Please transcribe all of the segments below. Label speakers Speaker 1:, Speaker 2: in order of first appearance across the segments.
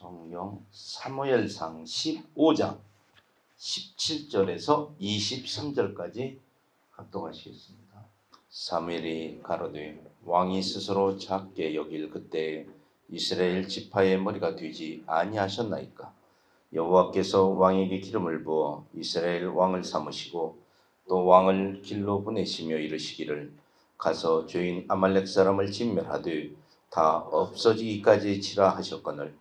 Speaker 1: 성경 사무엘상 15장 17절에서 23절까지 합독하시겠습니다. 사무엘이 가로되 왕이 스스로 작게 여길 그때 이스라엘 지파의 머리가 되지 아니하셨나이까. 여호와께서 왕에게 기름을 부어 이스라엘 왕을 삼으시고 또 왕을 길로 보내시며 이르시기를 가서 죄인 아말렉 사람을 진멸하되 다 없어지기까지 치라 하셨거늘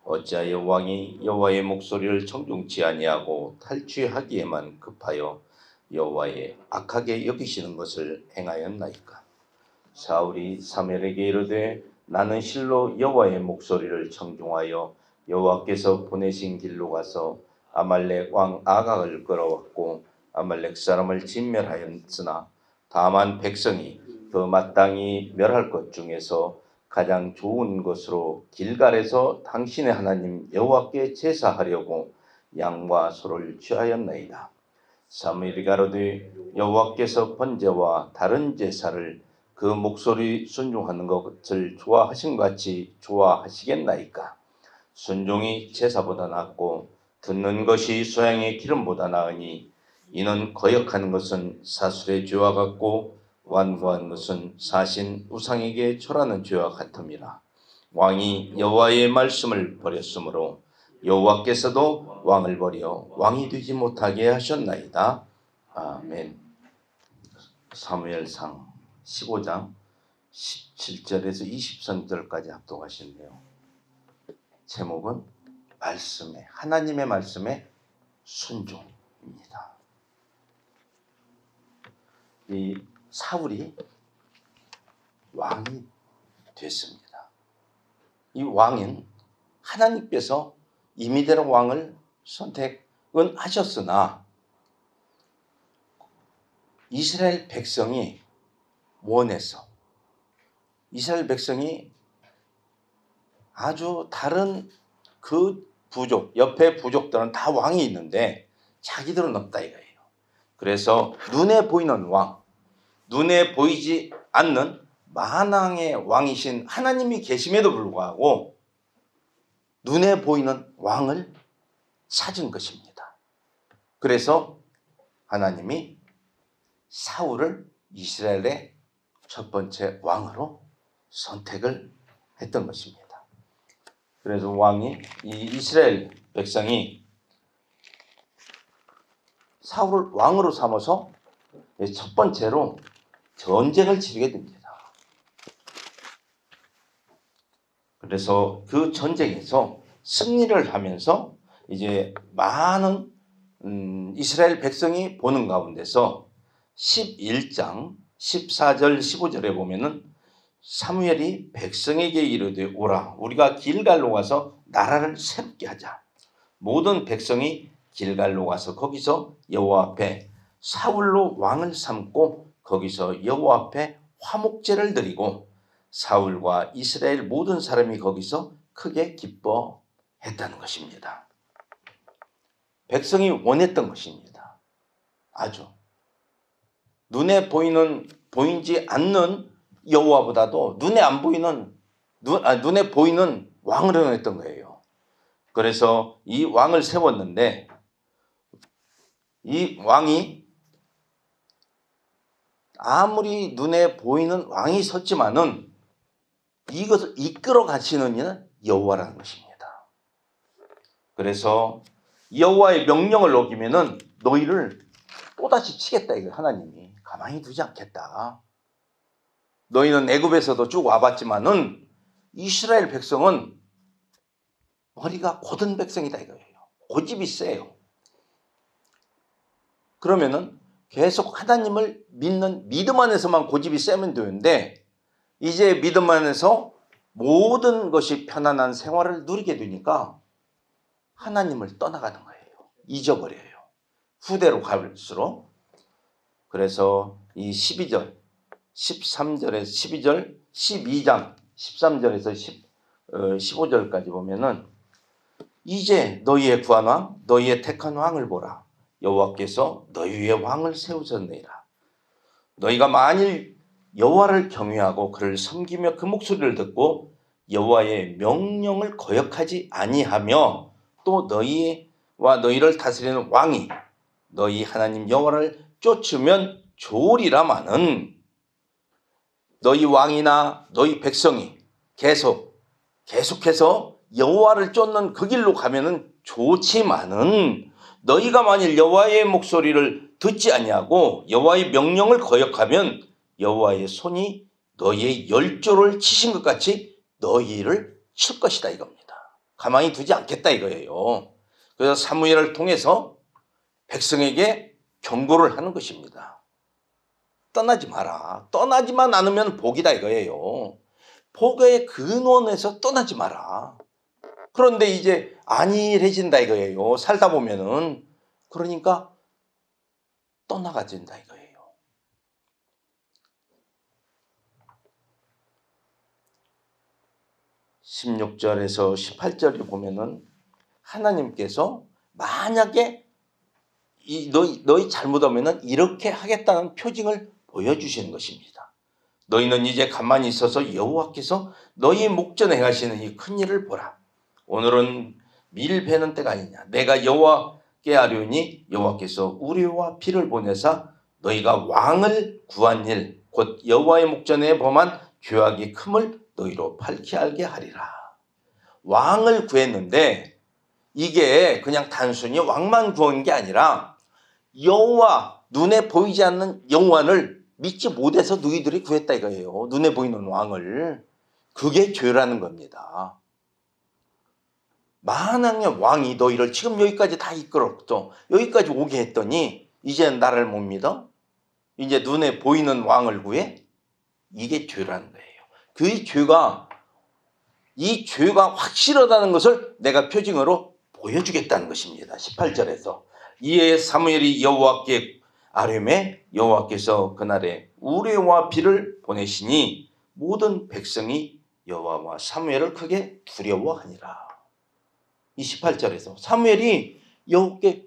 Speaker 1: 어찌하여 왕이 여호와의 목소리를 청중치 아니하고 탈취하기에만 급하여 여호와의 악하게 여기시는 것을 행하였나이까. 사울이 사무엘에게 이르되 나는 실로 여호와의 목소리를 청중하여 여호와께서 보내신 길로 가서 아말렉 왕 아각을 끌어왔고 아말렉 사람을 진멸하였으나 다만 백성이 그 마땅히 멸할 것 중에서 가장 좋은 것으로 길갈에서 당신의 하나님 여호와께 제사하려고 양과 소를 취하였나이다. 사무엘이 가로되 여호와께서 번제와 다른 제사를 그 목소리 순종하는 것을 좋아하신 같이 좋아하시겠나이까. 순종이 제사보다 낫고 듣는 것이 소양의 기름보다 나으니 이는 거역하는 것은 사술의 죄와 같고 완고한 것은 사신 우상에게 절하는 죄와 같음이라. 왕이 여호와의 말씀을 버렸으므로 여호와께서도 왕을 버려 왕이 되지 못하게 하셨나이다. 아멘. 사무엘상 15장 17절에서 23절까지 합독하시는데요. 제목은 말씀에, 하나님의 말씀에 순종입니다. 이 사울이 왕이 됐습니다. 이 왕은 하나님께서 임의대로 왕을 선택은 하셨으나 이스라엘 백성이 원해서 이스라엘 백성이 아주 다른 그 부족, 옆에 부족들은 다 왕이 있는데 자기들은 없다 이거예요. 그래서 눈에 보이는 왕, 눈에 보이지 않는 만왕의 왕이신 하나님이 계심에도 불구하고 눈에 보이는 왕을 찾은 것입니다. 그래서 하나님이 사울을 이스라엘의 첫 번째 왕으로 선택을 했던 것입니다. 그래서 왕이 이 이스라엘 백성이 사울을 왕으로 삼아서 첫 번째로 전쟁을 치르게 됩니다. 그래서 그 전쟁에서 승리를 하면서 이제 많은 이스라엘 백성이 보는 가운데서 11장 14절 15절에 보면은 사무엘이 백성에게 이르되 오라 우리가 길갈로 가서 나라를 새롭게 하자. 모든 백성이 길갈로 가서 거기서 여호와 앞에 사울로 왕을 삼고 거기서 여호와 앞에 화목제를 드리고 사울과 이스라엘 모든 사람이 거기서 크게 기뻐했다는 것입니다. 백성이 원했던 것입니다. 아주 눈에 보이지 않는 여호와보다도 눈에 보이는 왕을 원했던 거예요. 그래서 이 왕을 세웠는데 이 왕이 아무리 눈에 보이는 왕이 섰지만은 이것을 이끌어 가시는 이는 여호와라는 것입니다. 그래서 여호와의 명령을 어기면은 너희를 또다시 치겠다 이거 하나님이 가만히 두지 않겠다. 너희는 애굽에서도 쭉 와봤지만은 이스라엘 백성은 머리가 곧은 백성이다 이거예요. 고집이 세요. 그러면은 계속 하나님을 믿는 믿음 안에서만 고집이 세면 되는데 이제 믿음 안에서 모든 것이 편안한 생활을 누리게 되니까 하나님을 떠나가는 거예요. 잊어버려요. 후대로 갈수록. 그래서 이 12절, 13절에서 12절, 12장 13절에서 15절까지 보면은 이제 너희의 구한 왕, 너희의 택한 왕을 보라. 여호와께서 너희 위에 왕을 세우셨느니라. 너희가 만일 여호와를 경외하고 그를 섬기며 그 목소리를 듣고 여호와의 명령을 거역하지 아니하며 또 너희와 너희를 다스리는 왕이 너희 하나님 여호와를 쫓으면 좋으리라마는 너희 왕이나 너희 백성이 계속해서 여호와를 쫓는 그 길로 가면은 좋지만은 너희가 만일 여호와의 목소리를 듣지 아니하고 여호와의 명령을 거역하면 여호와의 손이 너희의 열조를 치신 것 같이 너희를 칠 것이다 이겁니다. 가만히 두지 않겠다 이거예요. 그래서 사무엘을 통해서 백성에게 경고를 하는 것입니다. 떠나지 마라. 떠나지만 않으면 복이다 이거예요. 복의 근원에서 떠나지 마라. 그런데 이제 안일해진다 이거예요. 살다 보면은. 그러니까 떠나가 된다 이거예요. 16절에서 18절에 보면은 하나님께서 만약에 너희 잘못하면은 이렇게 하겠다는 표징을 보여주시는 것입니다. 너희는 이제 가만히 있어서 여호와께서 너희 목전에 행하시는 이 큰 일을 보라. 오늘은 밀 베는 때가 아니냐. 내가 여호와께 아뢰오니 여호와께서 우리와 피를 보내사 너희가 왕을 구한 일 곧 여호와의 목전에 범한 죄악이 큼을 너희로 밝히 알게 하리라. 왕을 구했는데 이게 그냥 단순히 왕만 구한 게 아니라 여호와, 눈에 보이지 않는 여호와를 믿지 못해서 너희들이 구했다 이거예요. 눈에 보이는 왕을. 그게 죄라는 겁니다. 만약에 왕이 너희를 지금 여기까지 다 이끌었어. 여기까지 오게 했더니 이제는 나를 못 믿어? 이제 눈에 보이는 왕을 구해? 이게 죄라는 거예요. 이 죄가 확실하다는 것을 내가 표징으로 보여주겠다는 것입니다. 18절에서 이에 사무엘이 여호와께 아뢰매 여호와께서 그날에 우레와 비를 보내시니 모든 백성이 여호와와 사무엘을 크게 두려워하니라. 이 18절에서 사무엘이 여호와께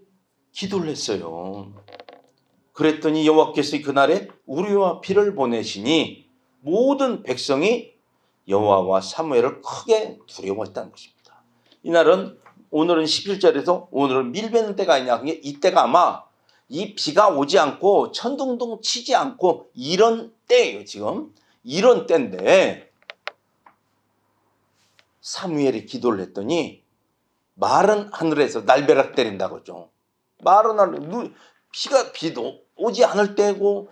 Speaker 1: 기도를 했어요. 그랬더니 여호와께서 그날에 우레와 비를 보내시니 모든 백성이 여호와와 사무엘을 크게 두려워했다는 것입니다. 오늘은 11절에서 오늘은 밀 베는 때가 아니냐. 그게 이때가 아마 이 비가 오지 않고 천둥도 치지 않고 이런 때예요. 지금 이런 때인데 사무엘이 기도를 했더니 마른 하늘에서 날벼락 때린다고 하죠. 마른 하늘, 비도 오지 않을 때고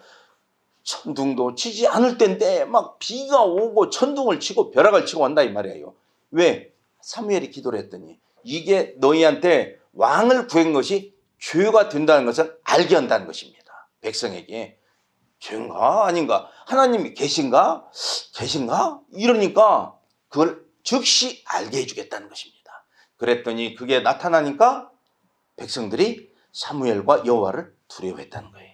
Speaker 1: 천둥도 치지 않을 때인데 막 비가 오고 천둥을 치고 벼락을 치고 한다 이 말이에요. 왜? 사무엘이 기도를 했더니 이게 너희한테 왕을 구한 것이 죄가 된다는 것을 알게 한다는 것입니다. 백성에게. 죄인가 아닌가? 하나님이 계신가? 이러니까 그걸 즉시 알게 해주겠다는 것입니다. 그랬더니 그게 나타나니까 백성들이 사무엘과 여호와를 두려워했다는 거예요.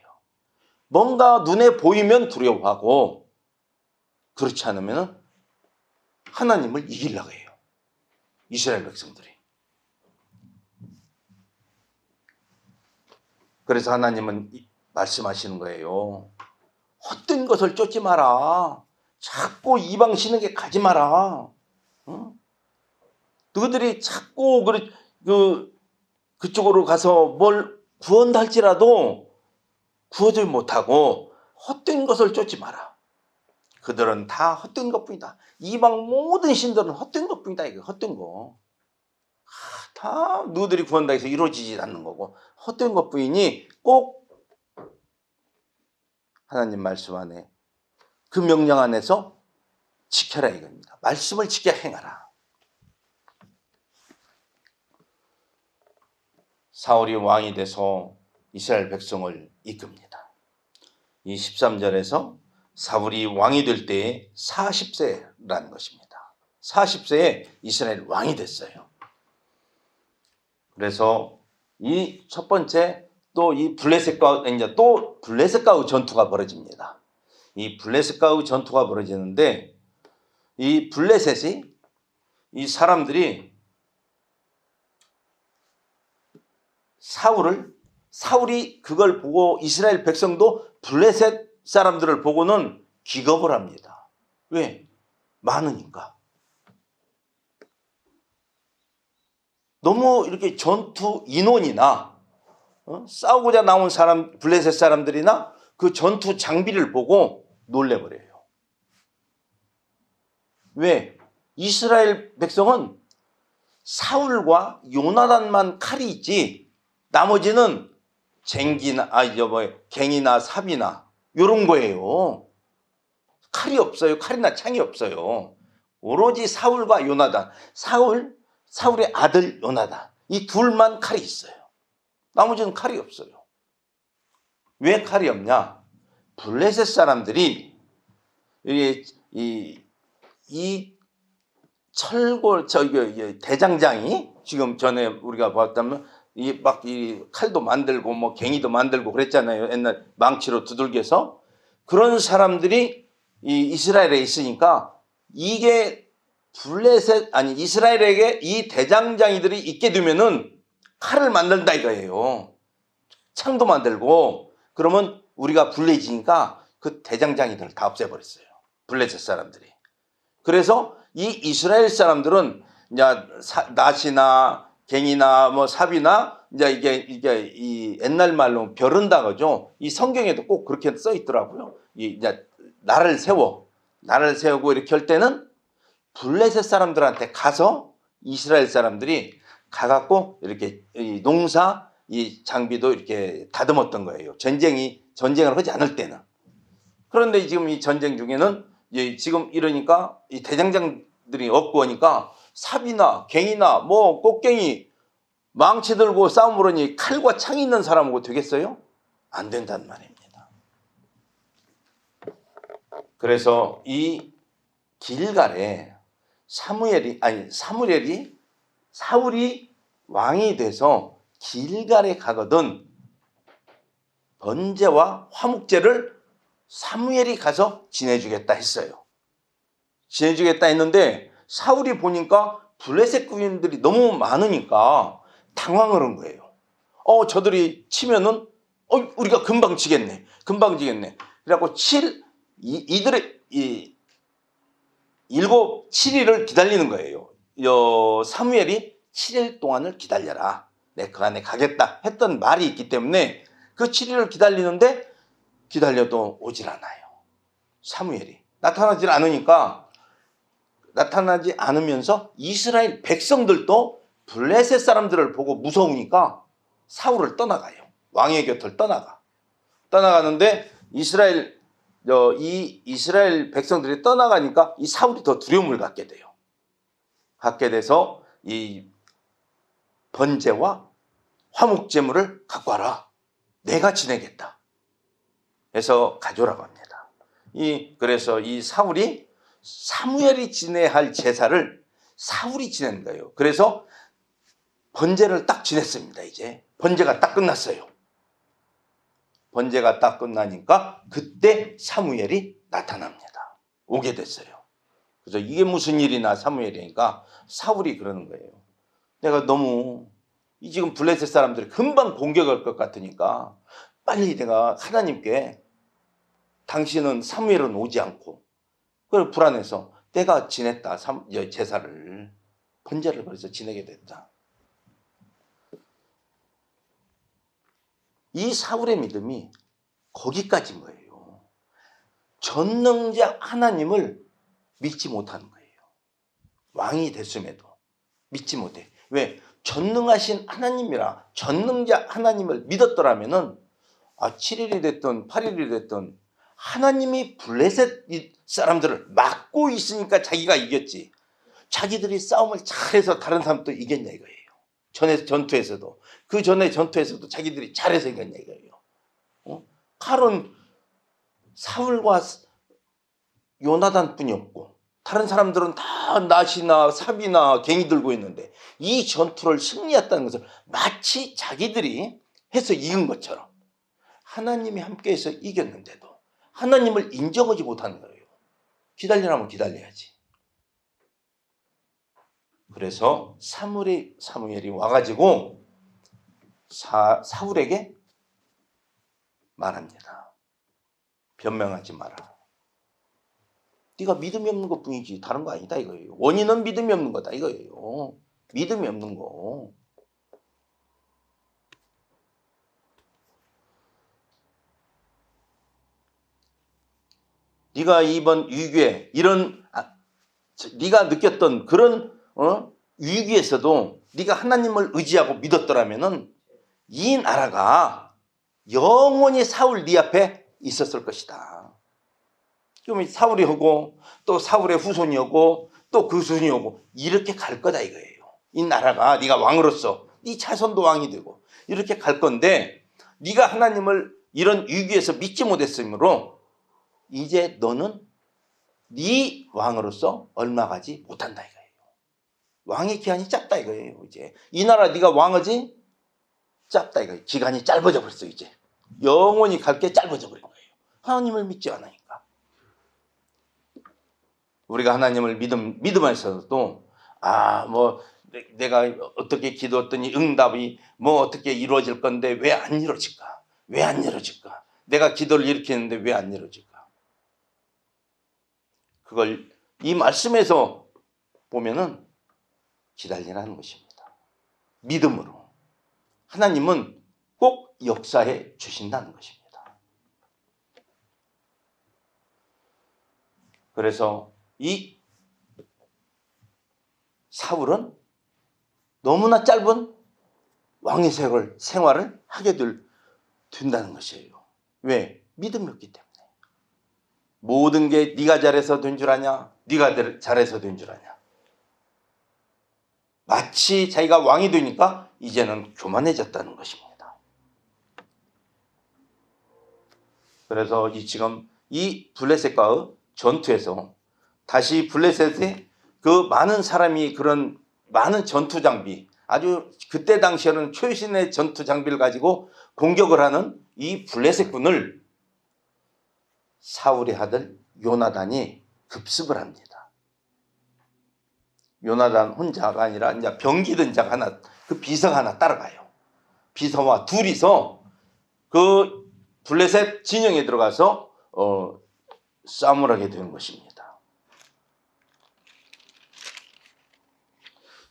Speaker 1: 뭔가 눈에 보이면 두려워하고 그렇지 않으면 하나님을 이기려고 해요. 이스라엘 백성들이. 그래서 하나님은 말씀하시는 거예요. 헛된 것을 쫓지 마라. 자꾸 이방 신에게 가지 마라. 너희들이 자꾸 그쪽으로 가서 뭘 구원다 할지라도 구하지 못하고 헛된 것을 쫓지 마라. 그들은 다 헛된 것뿐이다. 이방 모든 신들은 헛된 것뿐이다. 이거 헛된 거. 다 너희들이 구한다 해서 이루어지지 않는 거고 헛된 것뿐이니 꼭 하나님 말씀 안에 그 명령 안에서 지켜라 이겁니다. 말씀을 지켜 행하라. 사울이 왕이 돼서 이스라엘 백성을 이끕니다. 이 13절에서 사울이 왕이 될 때에 40세라는 것입니다. 40세에 이스라엘 왕이 됐어요. 그래서 이 첫 번째 또 이 블레셋과의 전투가 벌어집니다. 이 블레셋과의 전투가 벌어지는데 이 블레셋이 이 사람들이 사울이 그걸 보고 이스라엘 백성도 블레셋 사람들을 보고는 기겁을 합니다. 왜? 많으니까. 너무 이렇게 전투 인원이나 싸우고자 나온 사람, 블레셋 사람들이나 그 전투 장비를 보고 놀래버려요. 왜? 이스라엘 백성은 사울과 요나단만 칼이 있지 나머지는 쟁기나 갱이나 삽이나 이런 거예요. 칼이 없어요. 칼이나 창이 없어요. 오로지 사울과 요나단, 사울의 아들 요나단, 이 둘만 칼이 있어요. 나머지는 칼이 없어요. 왜 칼이 없냐? 블레셋 사람들이 이 철골 대장장이 지금 전에 우리가 봤다면 이 칼도 만들고 뭐 갱이도 만들고 그랬잖아요. 옛날 망치로 두들겨서. 그런 사람들이 이 이스라엘에 있으니까 이게 이스라엘에게 이 대장장이들이 있게 되면은 칼을 만든다 이거예요. 창도 만들고. 그러면 우리가 불리해지니까 그 대장장이들을 다 없애버렸어요. 블레셋 사람들이. 그래서 이 이스라엘 사람들은 이제 낫이나 갱이나 뭐 삽이나 이제 이게 이 옛날 말로 벼른다 그러죠. 이 성경에도 꼭 그렇게 써 있더라고요. 이제 나를 세우고 이렇게 할 때는 블레셋 사람들한테 가서 이스라엘 사람들이 가갖고 이렇게 이 농사 이 장비도 이렇게 다듬었던 거예요. 전쟁을 하지 않을 때는. 그런데 지금 이 전쟁 중에는 지금 이러니까 이 대장장들이 없고 하니까 삽이나 갱이나 뭐 꽃갱이 망치 들고 싸움으로니 칼과 창이 있는 사람하고 되겠어요? 안 된단 말입니다. 그래서 이 길갈에 사울이 왕이 돼서 길갈에 가거든 번제와 화목제를 사무엘이 가서 지내주겠다 했어요. 지내주겠다 했는데 사울이 보니까 블레셋 군인들이 너무 많으니까 당황을 한 거예요. 저들이 치면은 우리가 금방 지겠네. 그래갖고 7일을 기다리는 거예요. 사무엘이 7일 동안을 기다려라. 내 그 안에 가겠다 했던 말이 있기 때문에 그 7일을 기다려도 오질 않아요. 사무엘이 나타나지 않으면서 이스라엘 백성들도 블레셋 사람들을 보고 무서우니까 사울을 떠나가요. 왕의 곁을 떠나가는데 이스라엘 백성들이 떠나가니까 이 사울이 더 두려움을 갖게 돼서 이 번제와 화목제물을 갖고 와라. 내가 지내겠다. 해서 가져오라고 합니다. 그래서 이 사무엘이 지내야 할 제사를 사울이 지낸 거예요. 그래서 번제를 딱 지냈습니다. 이제 번제가 딱 끝났어요. 번제가 딱 끝나니까 그때 사무엘이 나타납니다. 오게 됐어요. 그래서 이게 무슨 일이나 사무엘이니까 사울이 그러는 거예요. 내가 너무 지금 블레셋 사람들이 금방 공격할 것 같으니까 빨리 내가 하나님께 당신은 사무엘은 오지 않고 그걸 불안해서 내가 지냈다. 제사를 번제를 그래서 지내게 됐다. 이 사울의 믿음이 거기까지인 거예요. 전능자 하나님을 믿지 못하는 거예요. 왕이 됐음에도 믿지 못해. 왜? 전능하신 하나님이라 전능자 하나님을 믿었더라면은 7일이 됐든 8일이 됐든 하나님이 블레셋 사람들을 막고 있으니까 자기가 이겼지. 자기들이 싸움을 잘해서 다른 사람도 이겼냐 이거예요. 전투에서도. 그 전에 전투에서도 자기들이 잘해서 이겼냐 이거예요. 칼은 사울과 요나단 뿐이었고 다른 사람들은 다 낫이나 삽이나 갱이 들고 있는데 이 전투를 승리했다는 것을 마치 자기들이 해서 이긴 것처럼 하나님이 함께해서 이겼는데도 하나님을 인정하지 못하는 거예요. 기다리라면 기다려야지. 그래서 사무엘이 와가지고 사울에게 말합니다. 변명하지 마라. 네가 믿음이 없는 것뿐이지 다른 거 아니다 이거예요. 원인은 믿음이 없는 거다 이거예요. 믿음이 없는 거. 네가 이번 위기에 이런 네가 느꼈던 그런 위기에서도 네가 하나님을 의지하고 믿었더라면은 이 나라가 영원히 사울 네 앞에 있었을 것이다. 그럼 사울이 오고 또 사울의 후손이 오고 또 그 후손이 오고 이렇게 갈 거다 이거예요. 이 나라가 네가 왕으로서 네 자손도 왕이 되고 이렇게 갈 건데 네가 하나님을 이런 위기에서 믿지 못했으므로 이제 너는 네 왕으로서 얼마 가지 못한다 이거예요. 왕의 기한이 짧다 이거예요. 이제 이 나라 네가 왕이지 짧다 이거예요. 기간이 짧아져 버렸어. 이제 영원히 갈 게 짧아져 버린 거예요. 하나님을 믿지 않으니까. 우리가 하나님을 믿음에서도 뭐 내가 어떻게 기도했더니 응답이 뭐 어떻게 이루어질 건데 왜 안 이루어질까? 왜 안 이루어질까? 내가 기도를 이렇게 했는데 왜 안 이루어질까? 그걸 이 말씀에서 보면은 기다리라는 것입니다. 믿음으로. 하나님은 꼭 역사해 주신다는 것입니다. 그래서 이 사울은 너무나 짧은 왕의 생활을 하게 된다는 것이에요. 왜? 믿음이 없기 때문에. 모든 게 네가 잘해서 된 줄 아냐? 네가 잘해서 된 줄 아냐? 마치 자기가 왕이 되니까 이제는 교만해졌다는 것입니다. 그래서 지금 이 블레셋과의 전투에서 다시 블레셋의 그 많은 사람이 그런 많은 전투 장비, 아주 그때 당시에는 최신의 전투 장비를 가지고 공격을 하는 이 블레셋군을 사울의 아들 요나단이 급습을 합니다. 요나단 혼자가 아니라 이제 병기든 자가 하나, 그 비서가 하나 따라가요. 비서와 둘이서 그 블레셋 진영에 들어가서 싸움을 하게 되는 것입니다.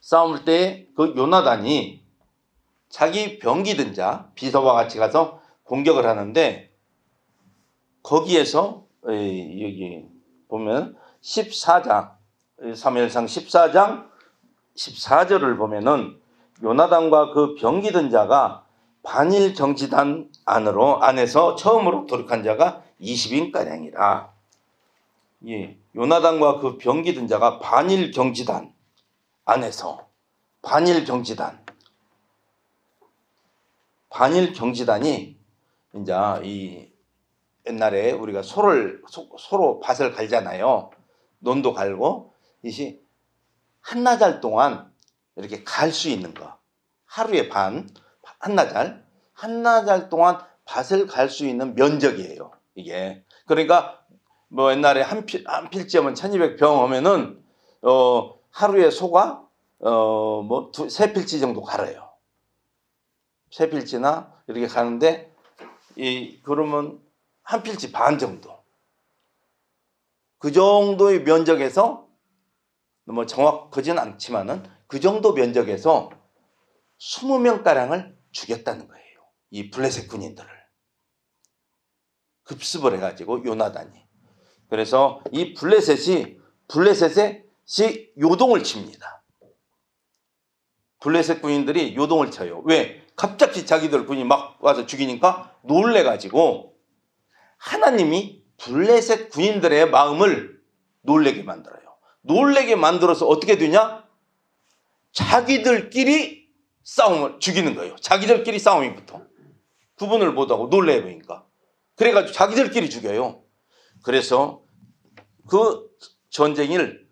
Speaker 1: 싸움을 때 그 요나단이 자기 병기든 자 비서와 같이 가서 공격을 하는데 거기에서 여기 보면 14장 사무엘상 14장 14절을 보면은 요나단과 그 병기든 자가 반일 경지단 안에서 처음으로 도륙한 자가 20인가량이라. 예, 요나단과 그 병기든 자가 반일 경지단 안에서 반일 경지단이 이제 이 옛날에 우리가 소로 밭을 갈잖아요. 논도 갈고 이시 한나절 동안 이렇게 갈 수 있는 거. 하루에 한나절 동안 밭을 갈 수 있는 면적이에요. 이게. 그러니까 뭐 옛날에 한 필지면 1200평 오면은 하루에 소가 세 필지 정도 갈아요. 세 필지나 이렇게 가는데 그러면 한 필지 반 정도. 그 정도의 면적에서 뭐 정확하진 않지만은 그 정도 면적에서 20명가량을 죽였다는 거예요. 이 블레셋 군인들을. 급습을 해가지고 요나단이. 그래서 이 블레셋이 요동을 칩니다. 블레셋 군인들이 요동을 쳐요. 왜? 갑자기 자기들 군이 막 와서 죽이니까 놀래가지고 하나님이 블레셋 군인들의 마음을 놀래게 만들어요. 놀래게 만들어서 어떻게 되냐? 자기들끼리 싸움을 죽이는 거예요. 자기들끼리 싸움이 붙어. 구분을 못하고 놀래보니까. 그래가지고 자기들끼리 죽여요. 그래서 그 전쟁을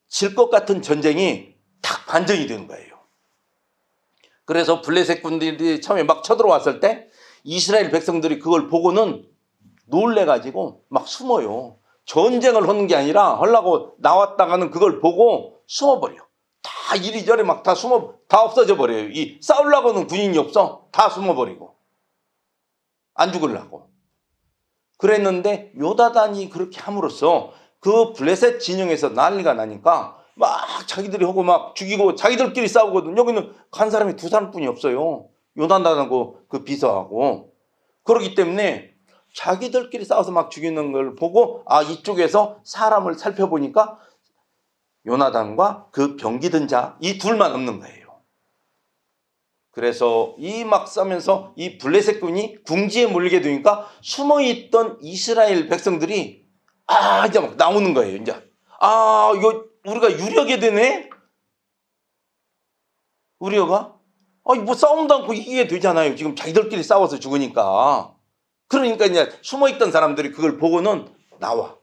Speaker 1: 질 것 같은 전쟁이 딱 반전이 되는 거예요. 그래서 블레셋 군들이 처음에 막 쳐들어왔을 때 이스라엘 백성들이 그걸 보고는 놀래가지고 막 숨어요. 전쟁을 하는 게 아니라 하려고 나왔다가는 그걸 보고 숨어버려. 다 이리저리 막 다 없어져 버려요. 이 싸우려고는 군인이 없어. 다 숨어버리고. 안 죽으려고. 그랬는데 요나단이 그렇게 함으로써 그 블레셋 진영에서 난리가 나니까 막 자기들이 하고 막 죽이고 자기들끼리 싸우거든. 여기는 간 사람이 2사람뿐이 없어요. 요나단하고 그 비서하고. 그렇기 때문에 자기들끼리 싸워서 막 죽이는 걸 보고 이쪽에서 사람을 살펴보니까 요나단과 그 병기 든 자 이 둘만 없는 거예요. 그래서 이 막 싸면서 이 블레셋군이 궁지에 몰리게 되니까 숨어있던 이스라엘 백성들이 이제 막 나오는 거예요. 이제 이거 우리가 유리하게 되네. 우리가 뭐 싸움도 않고 이기게 되잖아요. 지금 자기들끼리 싸워서 죽으니까. 그러니까 이제 숨어있던 사람들이 그걸 보고는 나와.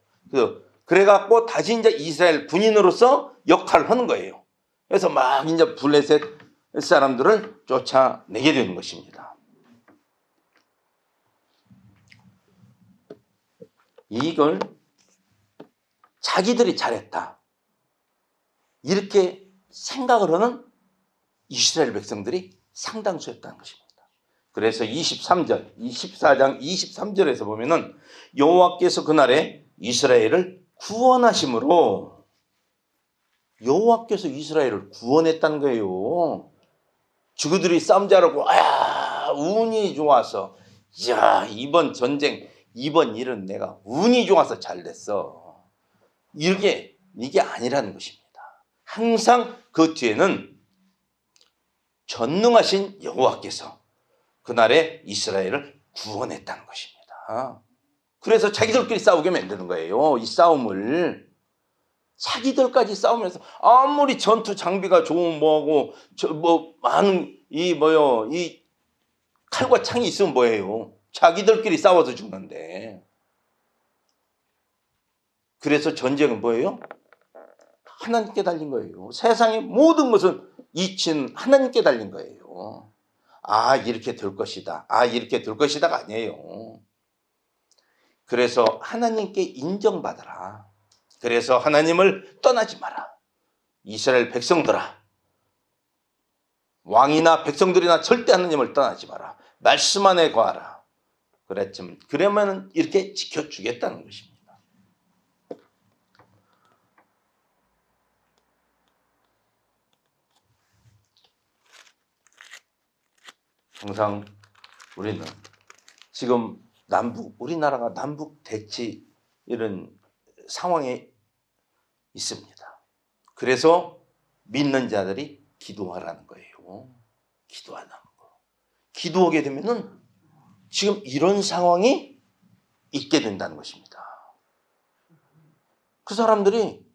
Speaker 1: 그래갖고 다시 이제 이스라엘 군인으로서 역할을 하는 거예요. 그래서 막 이제 블레셋 사람들을 쫓아내게 되는 것입니다. 이걸 자기들이 잘했다, 이렇게 생각을 하는 이스라엘 백성들이 상당수였다는 것입니다. 그래서 24장 23절에서 보면은 여호와께서 그날에 이스라엘을 구원하심으로, 여호와께서 이스라엘을 구원했다는 거예요. 저그들이 싸움 잘하고 운이 좋아서 이번 전쟁, 이번 일은 내가 운이 좋아서 잘 됐어, 이게 아니라는 것입니다. 항상 그 뒤에는 전능하신 여호와께서 그날에 이스라엘을 구원했다는 것입니다. 그래서 자기들끼리 싸우게 만드는 거예요. 이 싸움을 자기들까지 싸우면서 아무리 전투 장비가 좋은 뭐하고 많은 이 칼과 창이 있으면 뭐예요? 자기들끼리 싸워서 죽는데. 그래서 전쟁은 뭐예요? 하나님께 달린 거예요. 세상의 모든 것은 이치는 하나님께 달린 거예요. 이렇게 될 것이다, 이렇게 될 것이다가 아니에요. 그래서 하나님께 인정받아라. 그래서 하나님을 떠나지 마라. 이스라엘 백성들아, 왕이나 백성들이나 절대 하나님을 떠나지 마라. 말씀 안에 거하라. 그러면 이렇게 지켜주겠다는 것입니다. 항상 우리는 지금 우리나라가 남북 대치 이런 상황에 있습니다. 그래서 믿는 자들이 기도하라는 거예요. 기도하라는 거. 기도하게 되면은 지금 이런 상황이 있게 된다는 것입니다. 그 사람들이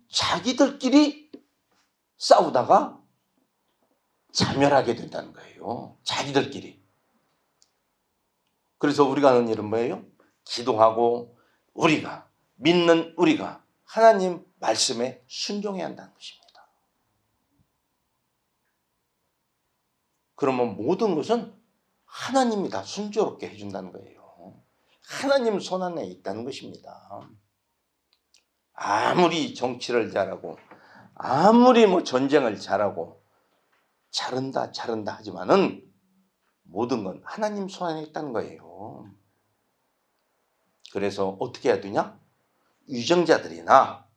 Speaker 1: 자기들끼리 싸우다가 자멸하게 된다는 거예요. 자기들끼리. 그래서 우리가 하는 일은 뭐예요? 기도하고 믿는 우리가 하나님 말씀에 순종해야 한다는 것입니다. 그러면 모든 것은 하나님이 다 순조롭게 해준다는 거예요. 하나님 손 안에 있다는 것입니다. 아무리 정치를 잘하고 아무리 전쟁을 잘하고 잘한다 하지만은 모든 건 하나님 손 안에 있다는 거예요. 그래서 어떻게 해야 되냐? 유정자들이나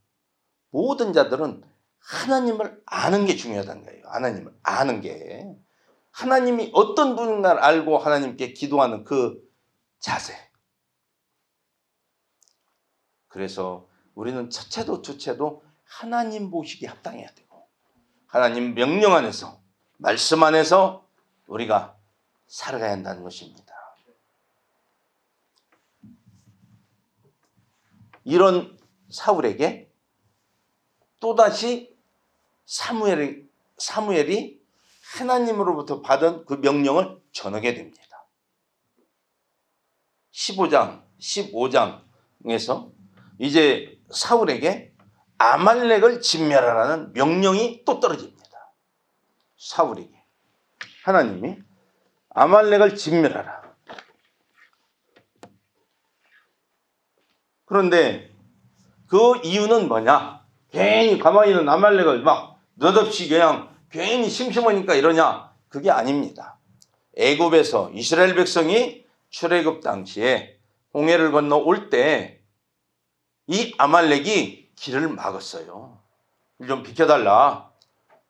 Speaker 1: 모든 자들은 하나님을 아는 게 중요하다는 거예요. 하나님을 아는 게. 하나님이 어떤 분인가를 알고 하나님께 기도하는 그 자세. 그래서 우리는 첫째도 둘째도 하나님 보시기에 합당해야 되고, 하나님 명령 안에서, 말씀 안에서 우리가 살아가야 한다는 것입니다. 이런 사울에게 또다시 사무엘이 하나님으로부터 받은 그 명령을 전하게 됩니다. 15장에서 이제 사울에게 아말렉을 진멸하라는 명령이 또 떨어집니다. 사울에게 하나님이 아말렉을 진멸하라. 그런데 그 이유는 뭐냐? 괜히 가만히 있는 아말렉을 막 느닷없이 그냥 괜히 심심하니까 이러냐? 그게 아닙니다. 애굽에서 이스라엘 백성이 출애굽 당시에 홍해를 건너 올 때 이 아말렉이 길을 막았어요. 좀 비켜달라.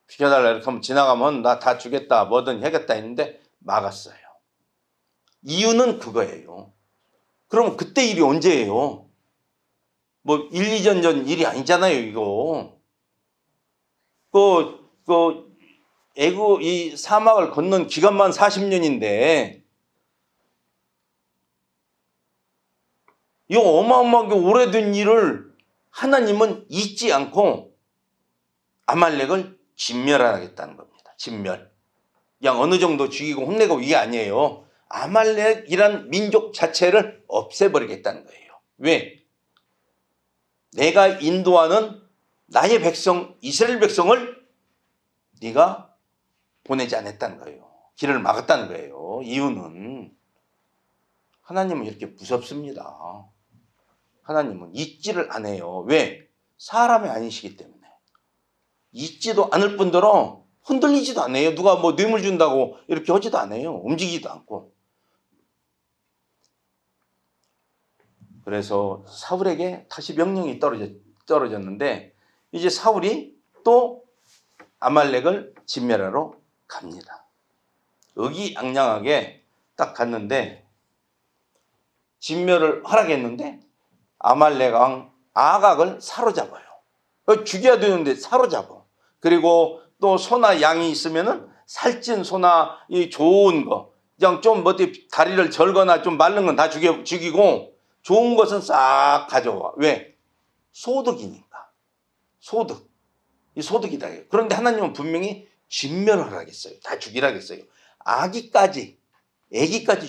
Speaker 1: 비켜달라. 이렇게 하면 지나가면 나 다 주겠다. 뭐든 하겠다 했는데 막았어요. 이유는 그거예요. 그럼 그때 일이 언제예요? 뭐 1, 2년 전 일이 아니잖아요, 이거. 이 사막을 건넌 기간만 40년인데, 이 어마어마하게 오래된 일을 하나님은 잊지 않고 아말렉을 진멸하겠다는 겁니다. 진멸. 그냥 어느 정도 죽이고 혼내고 이게 아니에요. 아말렉이란 민족 자체를 없애버리겠다는 거예요. 왜? 내가 인도하는 나의 백성, 이스라엘 백성을 네가 보내지 않았다는 거예요. 길을 막았다는 거예요. 이유는 하나님은 이렇게 무섭습니다. 하나님은 잊지를 않아요. 왜? 사람이 아니시기 때문에. 잊지도 않을 뿐더러 흔들리지도 않아요. 누가 뭐 뇌물 준다고 이렇게 하지도 않아요. 움직이지도 않고. 그래서 사울에게 다시 명령이 떨어졌는데 이제 사울이 또 아말렉을 진멸하러 갑니다. 의기양양하게 딱 갔는데 진멸을 하라겠는데 아말렉 왕 아각을 사로잡아요. 죽여야 되는데 사로잡아. 그리고 또 소나 양이 있으면은 살찐 소나 이 좋은 거 그냥 좀 어디 다리를 절거나 좀 마른 건 다 죽이고 좋은 것은 싹 가져와. 왜? 소득이니까. 소득. 이 소득이다. 그런데 하나님은 분명히 진멸을 하겠어요. 다 죽이라겠어요. 아기까지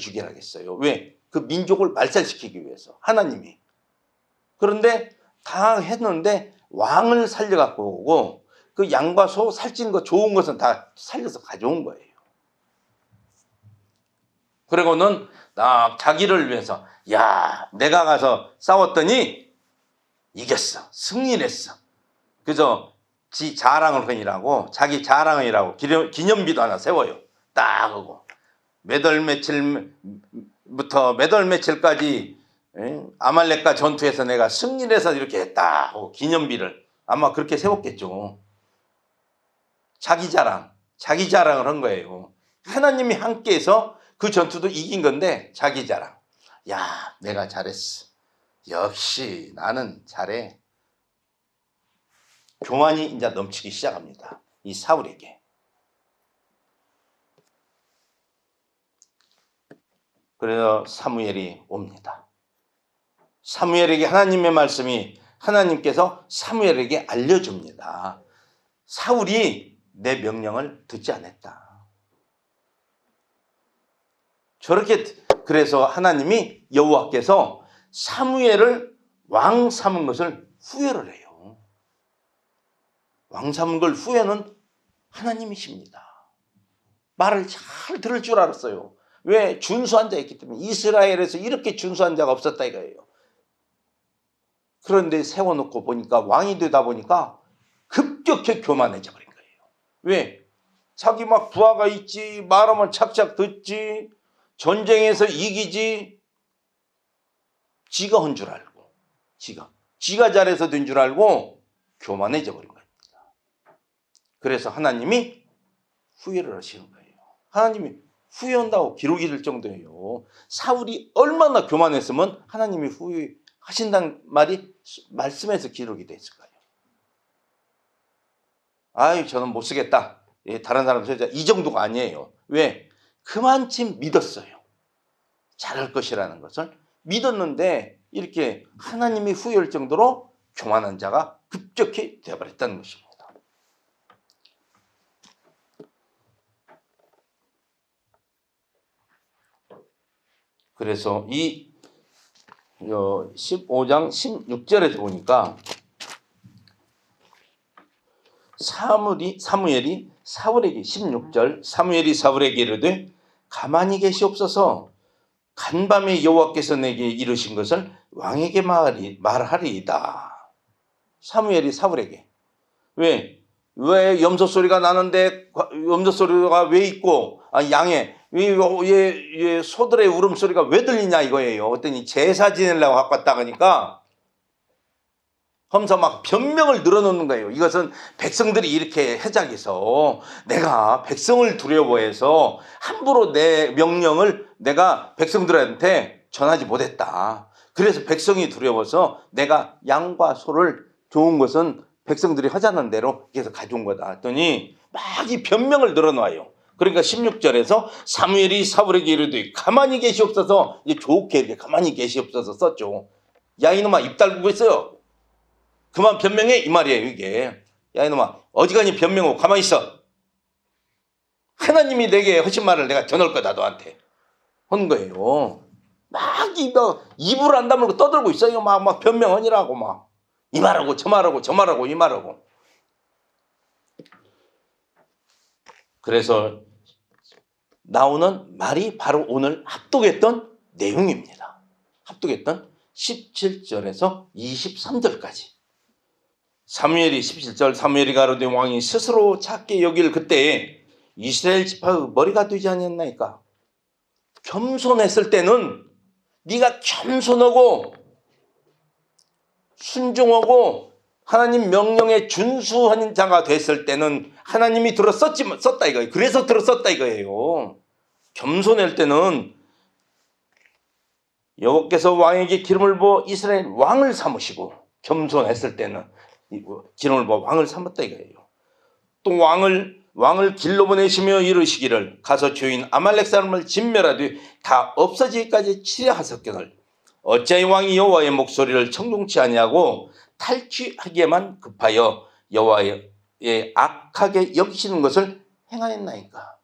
Speaker 1: 죽이라겠어요. 왜? 그 민족을 말살시키기 위해서. 하나님이. 그런데 다 했는데 왕을 살려갖고 오고 그 양과 소 살찐 거 좋은 것은 다 살려서 가져온 거예요. 그리고는 자기를 위해서 야 내가 가서 싸웠더니 이겼어. 승리를 했어. 그래서 지 자랑을 하니라고 자기 자랑이라고 기념비도 하나 세워요. 딱 하고 몇 월 며칠부터 몇 월 며칠까지 아말렉과 전투에서 내가 승리를 해서 이렇게 했다 하고 기념비를 아마 그렇게 세웠겠죠. 자기 자랑을 한 거예요. 하나님이 함께해서 그 전투도 이긴 건데 자기 자랑. 야 내가 잘했어. 역시 나는 잘해. 교만이 이제 넘치기 시작합니다. 이 사울에게. 그래서 사무엘이 옵니다. 사무엘에게 하나님의 말씀이 하나님께서 사무엘에게 알려줍니다. 사울이 내 명령을 듣지 않았다. 저렇게 그래서 하나님이 여호와께서 사무엘을 왕 삼은 것을 후회를 해요. 왕 삼은 걸 후회는 하나님이십니다. 말을 잘 들을 줄 알았어요. 왜? 준수한 자였기 때문에. 이스라엘에서 이렇게 준수한 자가 없었다 이거예요. 그런데 세워놓고 보니까 왕이 되다 보니까 급격히 교만해져 버린 거예요. 왜? 자기 막 부하가 있지, 말하면 착착 듣지, 전쟁에서 이기지, 지가 한 줄 알고, 지가 잘해서 된 줄 알고 교만해져 버린 겁니다. 그래서 하나님이 후회를 하시는 거예요. 하나님이 후회한다고 기록이 될 정도예요. 사울이 얼마나 교만했으면 하나님이 후회하신다는 말씀에서 기록이 됐을 거예요. 아유 저는 못 쓰겠다. 다른 사람 소리자 이 정도가 아니에요. 왜? 그만큼 믿었어요. 잘할 것이라는 것을 믿었는데 이렇게 하나님이 후회할 정도로 교만한 자가 급격히 되어버렸다는 것입니다. 그래서 이 15장 16절에서 보니까 사무엘이 사울에게 16절 사무엘이 사울에게 이르되 가만히 계시옵소서 간밤에 여호와께서 내게 이르신 것을 왕에게 말하리이다. 사무엘이 사울에게 왜 염소 소리가 나는데 염소 소리가 왜 있고 양의 소들의 울음소리가 왜 들리냐 이거예요. 어떤 제사 지내려고 갖고 왔다 하니까 하면서 막 변명을 늘어놓는 거예요. 이것은 백성들이 이렇게 해작해서 내가 백성을 두려워해서 함부로 내 명령을 내가 백성들한테 전하지 못했다. 그래서 백성이 두려워서 내가 양과 소를 좋은 것은 백성들이 하자는 대로 계속 가져온 거다 했더니 막 이 변명을 늘어놔요. 그러니까 16절에서 사무엘이 사울에게 이르되 가만히 계시옵소서, 이제 좋게 이렇게 가만히 계시옵소서 썼죠. 야 이놈아 입 달고 있어요. 그만 변명해 이 말이에요. 이게 야 이놈아 어지간히 변명하고 가만히 있어. 하나님이 내게 하신 말을 내가 전할 거다 너한테 하는 거예요. 막 입을 안 다물고 떠들고 있어요. 막 변명하니라고 막 이 말하고 저 말하고 저 말하고 이 말하고. 그래서 나오는 말이 바로 오늘 합독했던 내용입니다. 합독했던 17절에서 23절까지. 사무엘이 17절 사무엘이 가로되 왕이 스스로 작게 여길 그때에 이스라엘 지파의 머리가 되지 않았나이까. 겸손했을 때는 네가 겸손하고 순종하고 하나님 명령에 준수한 자가 됐을 때는 하나님이 썼다 이거예요. 그래서 들었었다 이거예요. 겸손할 때는 여호와께서 왕에게 기름을 부어 이스라엘 왕을 삼으시고, 겸손했을 때는 기름을 부어 왕을 삼았다 이거예요. 또 왕을 길로 보내시며 이르시기를 가서 주인 아말렉 사람을 진멸하되 다 없어지기까지 치려하셨거늘 어찌하여 왕이 여호와의 목소리를 청종치 아니하고 탈취하기에만 급하여 여호와의 악하게 여기시는 것을 행하였나이까.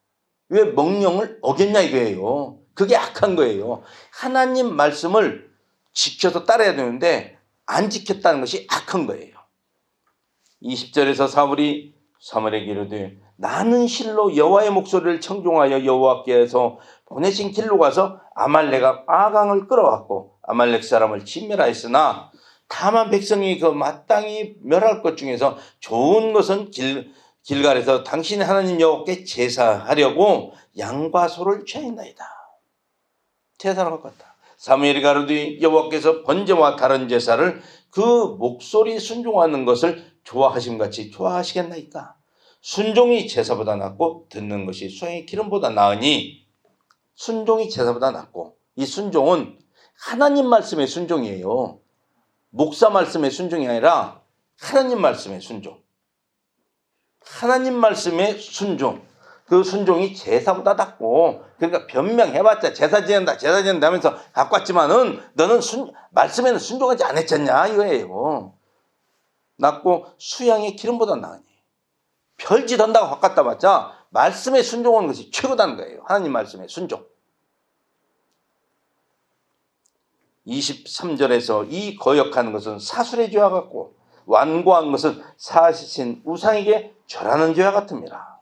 Speaker 1: 왜 명령을 어겼냐 이거예요. 그게 악한 거예요. 하나님 말씀을 지켜서 따라야 되는데 안 지켰다는 것이 악한 거예요. 20절에서 사무엘에게 이르되 나는 실로 여호와의 목소리를 청종하여 여호와께서 보내신 길로 가서 아말렉 아강을 끌어왔고 아말렉 사람을 진멸하였으나 다만 백성이 그 마땅히 멸할 것 중에서 좋은 것은 길갈에서 당신의 하나님 여호와께 제사하려고 양과 소를 취하였나이다. 제사를 갖고 왔다. 사무엘이 가로되 여호와께서 번제와 다른 제사를 그 목소리 순종하는 것을 좋아하심같이 좋아하시겠나이까. 순종이 제사보다 낫고 듣는 것이 수양의 기름보다 나으니. 순종이 제사보다 낫고, 이 순종은 하나님 말씀의 순종이에요. 목사 말씀의 순종이 아니라 하나님 말씀의 순종. 하나님 말씀의 순종. 그 순종이 제사보다 낫고, 그러니까 변명해봤자 제사 지낸다 하면서 갖고 왔지만은 너는 말씀에는 순종하지 않았잖냐 이거예요. 낫고 수양의 기름보다 나으니. 별짓 한다고 갖고 왔다 봤자 말씀에 순종하는 것이 최고다는 거예요. 하나님 말씀에 순종. 23절에서 이 거역하는 것은 사술의 죄와 같고 완고한 것은 사신 우상에게 절하는 죄와 같습니다.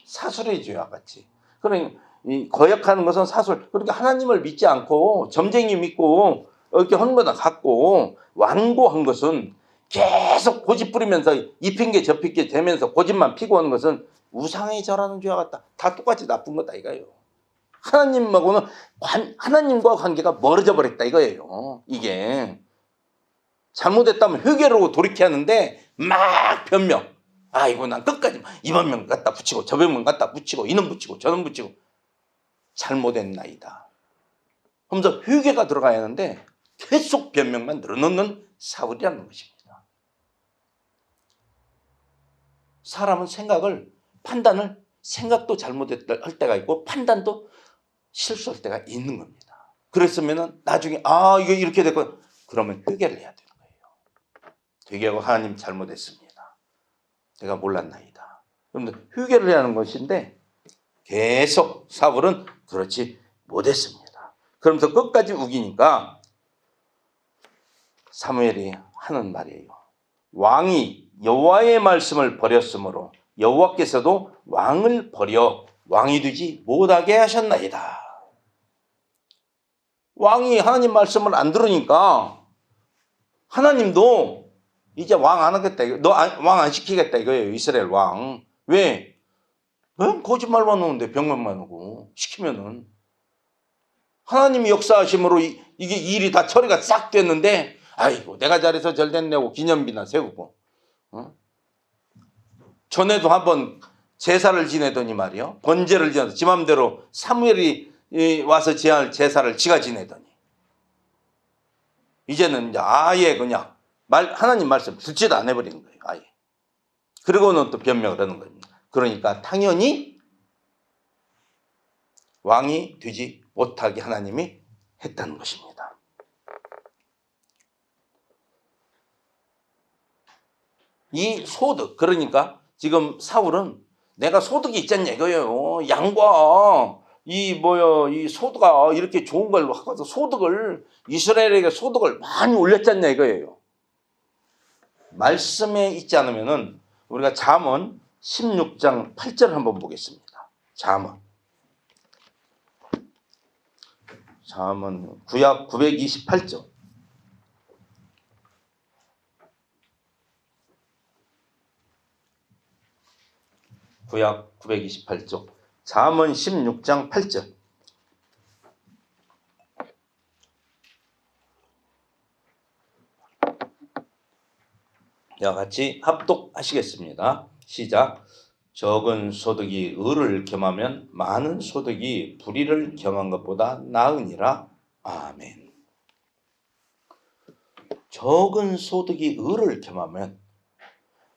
Speaker 1: 사술의 죄와 같이. 그러니까 이 거역하는 것은 사술. 그러니까 하나님을 믿지 않고 점쟁이 믿고 이렇게 하는 거나 같고, 완고한 것은 계속 고집 부리면서 이 핑계 저 핑계 대면서 고집만 피고 하는 것은 우상에 절하는 죄와 같다. 다 똑같이 나쁜 거다 이거예요. 하나님하고는 하나님과 관계가 멀어져 버렸다 이거예요. 이게 잘못했다면 회개로 돌이켜야 하는데 막 변명. 아이고 난 끝까지 이번 명 갖다 붙이고 저번 명 갖다 붙이고 이놈 붙이고 저놈 붙이고 잘못했나이다 하면서 회개가 들어가야 하는데 계속 변명만 늘어놓는 사울이라는 것입니다. 사람은 생각도 잘못할 때가 있고 판단도 실수할 때가 있는 겁니다. 그랬으면 나중에 이거 이렇게 됐고 그러면 회개를 해야 되는 거예요. 회개하고 하나님 잘못했습니다. 내가 몰랐나이다. 그런데 회개를 해야 하는 것인데 계속 사울은 그렇지 못했습니다. 그러면서 끝까지 우기니까 사무엘이 하는 말이에요. 왕이 여호와의 말씀을 버렸으므로 여호와께서도 왕을 버려 왕이 되지 못하게 하셨나이다. 왕이 하나님 말씀을 안 들으니까 하나님도 이제 왕 안 하겠다. 너 왕 안 시키겠다 이거예요. 이스라엘 왕. 왜? 거짓말만 하는데 병만만 하고 시키면은. 하나님이 역사하심으로 이게 일이 다 처리가 싹 됐는데 아이고 내가 잘해서 절 됐네고 기념비나 세우고 전에도 한번 제사를 지내더니 말이요. 번제를 지내서 지 맘대로 사무엘이 와서 지낼 제사를 지가 지내더니 이제는 이제 아예 그냥 하나님 말씀 듣지도 안 해버리는 거예요. 아예. 그리고는 또 변명을 하는 겁니다. 그러니까 당연히 왕이 되지 못하게 하나님이 했다는 것입니다. 이 소득, 그러니까 지금 사울은 내가 소득이 있잖냐 이거예요. 양과 이 소득아 이렇게 좋은 걸 하고서 소득을 이스라엘에게 소득을 많이 올렸잖냐 이거예요. 말씀에 있지 않으면은 우리가 잠언 16장 8절 한번 보겠습니다. 잠언 구약 928절. 구약 928쪽 잠언 16장 8절. 자, 같이 합독하시겠습니다. 시작. 적은 소득이 의를 겸하면 많은 소득이 불의를 겸한 것보다 나으니라. 아멘. 적은 소득이 의를 겸하면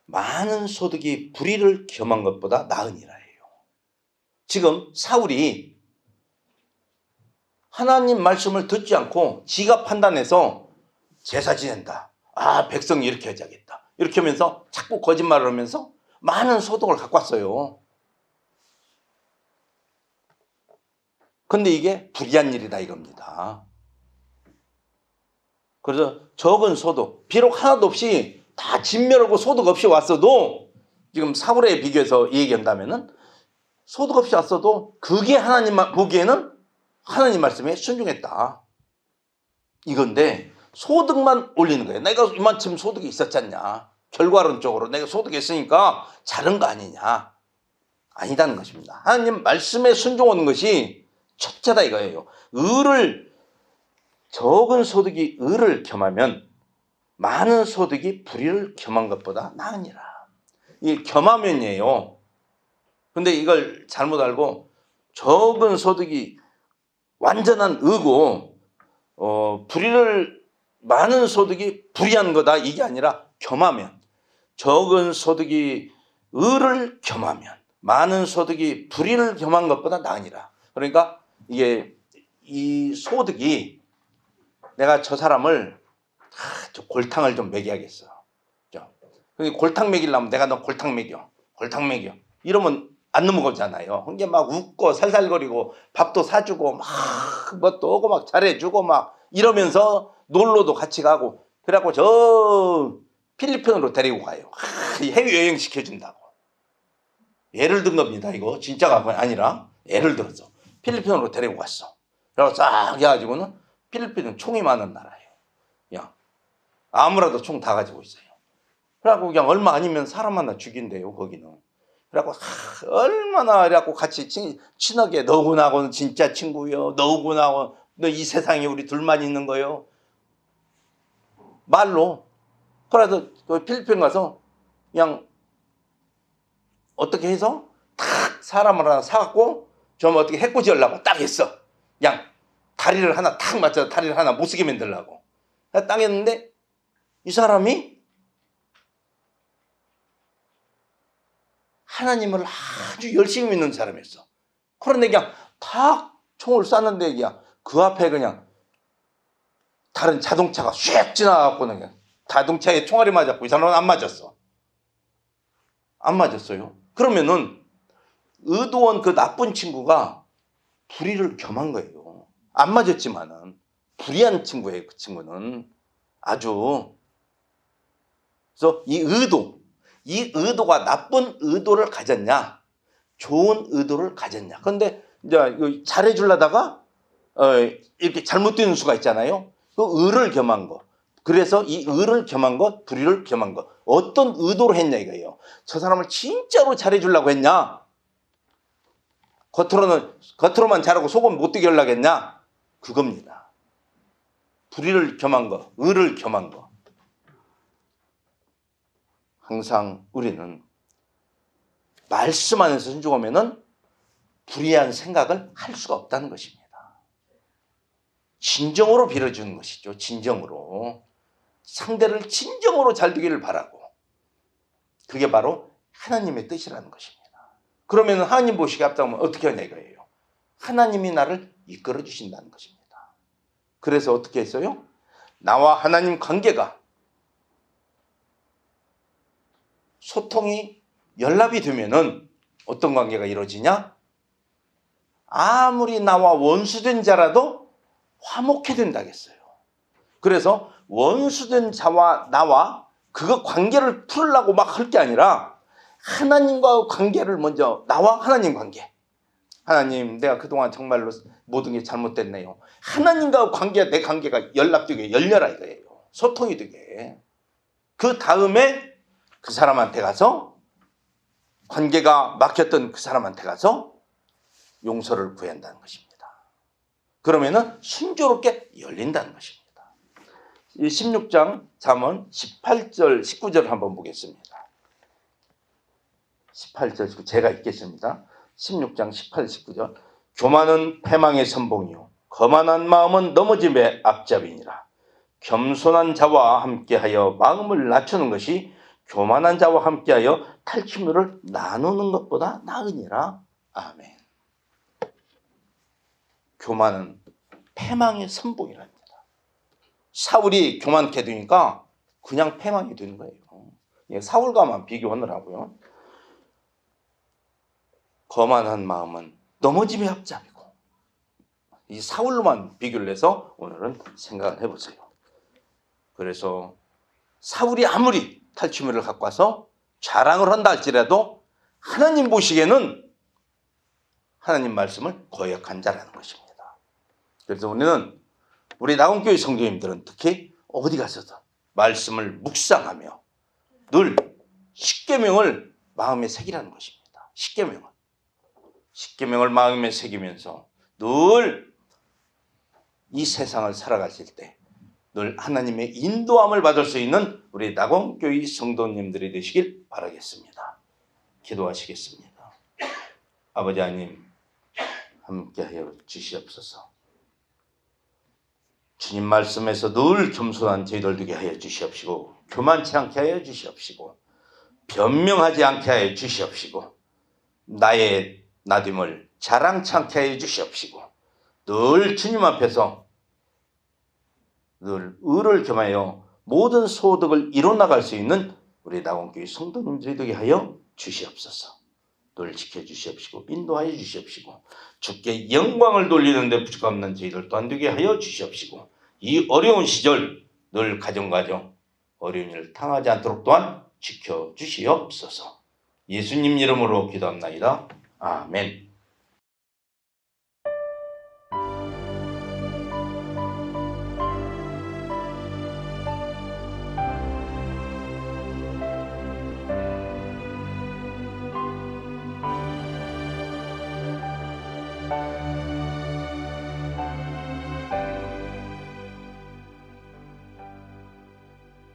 Speaker 1: 많은 소득이 불의를 겸한 것보다 나으니라예요. 지금 사울이 하나님 말씀을 듣지 않고 지가 판단해서 제사 지낸다. 아, 백성이 이렇게 해야겠다. 이렇게 하면서 자꾸 거짓말을 하면서 많은 소득을 갖고 왔어요. 근데 이게 불의한 일이다 이겁니다. 그래서 적은 소득, 비록 하나도 없이 다 진멸하고 소득 없이 왔어도 지금 사울에 비교해서 얘기한다면은 소득 없이 왔어도 그게 하나님 보기에는 하나님 말씀에 순종했다. 이건데 소득만 올리는 거예요. 내가 이만큼 소득이 있었잖냐. 결과론적으로 내가 소득이 있으니까 잘한 거 아니냐. 아니다는 것입니다. 하나님 말씀에 순종하는 것이 첫째다 이거예요. 적은 소득이 의를 겸하면 많은 소득이 불의를 겸한 것보다 나으니라. 이게 겸하면이에요. 근데 이걸 잘못 알고 적은 소득이 완전한 의고 많은 소득이 불의한 거다 이게 아니라 겸하면, 적은 소득이 의를 겸하면 많은 소득이 불의를 겸한 것보다 나으니라. 그러니까 이게 이 소득이 내가 저 사람을 골탕을 좀 먹여야겠어. 골탕 먹이려면 내가 너 골탕 먹여 이러면 안 넘어가잖아요. 그게 막 웃고 살살거리고 밥도 사주고 막 뭣도 오고 막 잘해주고 막 이러면서 놀러도 같이 가고 그래갖고 저 필리핀으로 데리고 가요. 해외여행 시켜준다고. 예를 든 겁니다. 이거 진짜가 아니라 예를 들어서 필리핀으로 데리고 갔어. 그래서 싹 해가지고는 필리핀은 총이 많은 나라예요. 그냥 아무라도 총 다 가지고 있어요. 그래갖고 그냥 얼마 아니면 사람 하나 죽인대요 거기는. 그래갖고 얼마나 그래갖고 같이 친하게 너하고 나하고는 진짜 친구요. 너하고 나하고 너 이 세상에 우리 둘만 있는 거요. 말로. 그래서 필리핀 가서 그냥 어떻게 해서 탁 사람을 하나 사갖고 좀 어떻게 해코지 하려고 딱 했어. 그냥 다리를 하나 탁 맞춰서 다리를 하나 못 쓰게 만들려고 딱 했는데 이 사람이 하나님을 아주 열심히 믿는 사람이었어. 그런데 그냥 탁 총을 쐈는데 그냥 그 앞에 그냥 다른 자동차가 슉 지나가고 그냥 자동차에 총알이 맞았고 이 사람은 안 맞았어. 안 맞았어요. 그러면은 의도원 그 나쁜 친구가 불의를 겸한 거예요. 안 맞았지만은 불의한 친구예요. 그 친구는 아주. 그래서 이 의도가 나쁜 의도를 가졌냐, 좋은 의도를 가졌냐. 그런데 이제 잘해주려다가 이렇게 잘못되는 수가 있잖아요. 그 의를 겸한 거. 그래서 이 의를 겸한 것, 불의를 겸한 것. 어떤 의도로 했냐 이거예요. 저 사람을 진짜로 잘해주려고 했냐? 겉으로만 잘하고 속은 못되게 하려고 했냐? 그겁니다. 불의를 겸한 거, 의를 겸한 거. 항상 우리는 말씀 안에서 순종하면은 불의한 생각을 할 수가 없다는 것입니다. 진정으로 빌어주는 것이죠. 진정으로. 상대를 진정으로 잘 되기를 바라고. 그게 바로 하나님의 뜻이라는 것입니다. 그러면 하나님 보시기에 앞장하면 어떻게 하냐 이거예요. 하나님이 나를 이끌어 주신다는 것입니다. 그래서 어떻게 했어요? 나와 하나님 관계가 소통이 연락이 되면은 어떤 관계가 이루어지냐? 아무리 나와 원수된 자라도 화목해 된다겠어요. 그래서 원수된 자와 나와 그거 관계를 풀으려고 막 할 게 아니라 하나님과 관계를 먼저, 나와 하나님 관계. 하나님, 내가 그동안 정말로 모든 게 잘못됐네요. 하나님과 관계, 내 관계가 연락되게 열려라 이거예요. 소통이 되게. 그 다음에 그 사람한테 가서, 관계가 막혔던 그 사람한테 가서 용서를 구해야 한다는 것입니다. 그러면은 순조롭게 열린다는 것입니다. 이 16장 잠언 18절, 19절 한번 보겠습니다. 18절, 19절 제가 읽겠습니다. 16장 18, 19절. 교만은 패망의 선봉이요 거만한 마음은 넘어짐의 앞잡이니라. 겸손한 자와 함께하여 마음을 낮추는 것이 교만한 자와 함께하여 탈취물을 나누는 것보다 나으니라. 아멘. 교만은 패망의 선봉이랍니다. 사울이 교만케 되니까 그냥 패망이 되는 거예요. 사울과만 비교하느라고요. 거만한 마음은 넘어짐의 앞잡이고, 이 사울로만 비교를 해서 오늘은 생각을 해보세요. 그래서 사울이 아무리 탈취물을 갖고 와서 자랑을 한다 할지라도 하나님 보시기에는 하나님 말씀을 거역한 자라는 것입니다. 그래서 우리 나온교회 성도님들은 특히 어디 가서도 말씀을 묵상하며 늘 십계명을 마음에 새기라는 것입니다. 십계명을 마음에 새기면서 늘 이 세상을 살아가실 때 늘 하나님의 인도함을 받을 수 있는 우리 낙원교회 성도님들이 되시길 바라겠습니다. 기도하시겠습니다. 아버지 하나님, 함께하여 주시옵소서. 주님 말씀에서 늘 겸손한 저희들 되게 하여 주시옵시고, 교만치 않게 하여 주시옵시고, 변명하지 않게 하여 주시옵시고, 나의 나됨을 자랑치 않게 하여 주시옵시고, 늘 주님 앞에서 늘 의를 겸하여 모든 소득을 이뤄나갈 수 있는 우리 낙원교회 성도님들이 되게 하여 주시옵소서. 늘 지켜주시옵시고 인도하여 주시옵시고, 주께 영광을 돌리는 데 부족함 없는 저희들 또한 되게 하여 주시옵시고, 이 어려운 시절 늘 가정 어려운 일을 당하지 않도록 또한 지켜주시옵소서. 예수님 이름으로 기도합나이다. 아멘.